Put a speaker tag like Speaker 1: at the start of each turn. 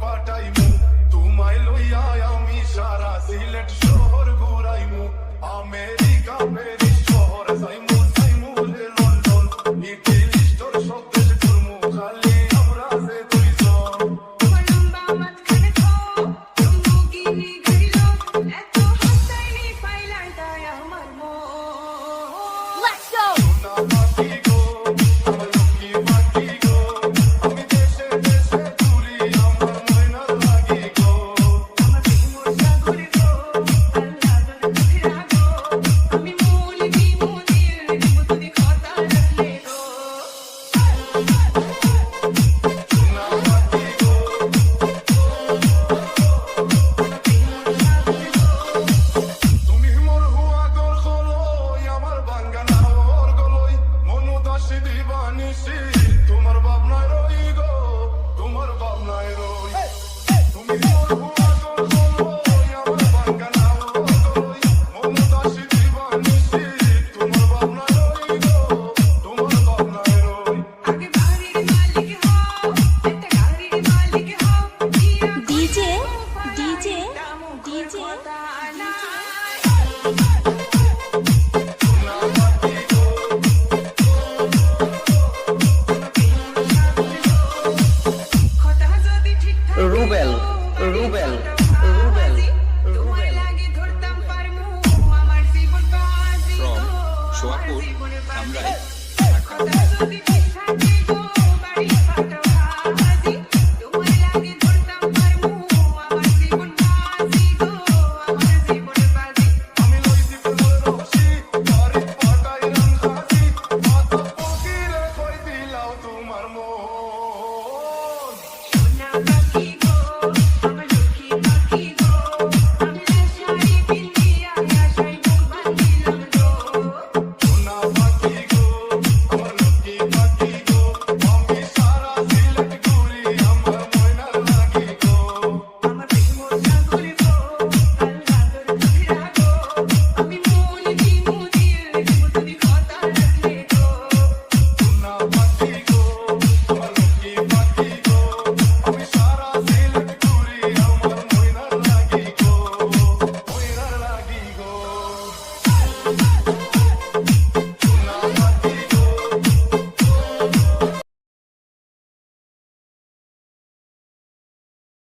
Speaker 1: পাঠাইমু তোমায় লইয়া আমি সারা সিলেট শহর ঘুরাইমু আমেরিকা প্যারিস শহর যাইমু যাইমু রে লন্ডন ইটালি তোর সবদেশ ঘুরমু খালি আমরা যে দুইজন
Speaker 2: তোমার লম্বা মাঝখানে তো চুম্বুকিনি ঘিরলো এত হাসাইনি পাইলাই তাই আমার মন Let's go!
Speaker 1: সোনা পাখি গো আমার লক্ষ্মী পাখি গো আমি দেশে দেশে ঘুরি আমার ময়না লাগি গো
Speaker 2: আমার প্রেমর সাগরে গো আল্লাহ দরে ফিরা গো আমি মূল বিমুনির দিব তুমি কথা রাখলে গো
Speaker 1: সোনা পাখি গো তুমি মোর হুয়া গর খলই আমার বাঙ্গানা ওর গলই মনু দাসী দিবানিসি তোমার ভাবনায় রই গো তোমার ভাবনায় রই তুমি মোর হুয়া গর খলই আমার বাঙ্গানা ওর গলই মনু দাসী দিবানিসি তোমার ভাবনায় রই গো তোমার ভাবনায় রই
Speaker 2: আগে বাড়ির মালিক হও একটা গাড়ির মালিক হও
Speaker 3: ডিজে ডিজে ডিজে
Speaker 2: কথা যদি ঠিকঠাক
Speaker 4: রুবেল, রুবেল,
Speaker 2: রুবেল
Speaker 4: রুবেল,
Speaker 2: তোমার লাগে ধরতাম পারমু আমার জীবন বাজি
Speaker 5: From
Speaker 2: গো
Speaker 5: Shoapur,
Speaker 2: আমার জীবন বাজি
Speaker 5: Kamrai,
Speaker 2: কথা যদি ঠিকঠাক গো বাড়ি ফাটাও হাজি তোমার লাগে ধরতাম পারমু আমার জীবন বাজি গো আমার জীবন বাজি
Speaker 1: আমি লইছি ফুলের রশি বাড়ি পাটাই রান খাসি মাথা ফকিরে কই দিলাও তোমার মন
Speaker 2: সোনা পাখি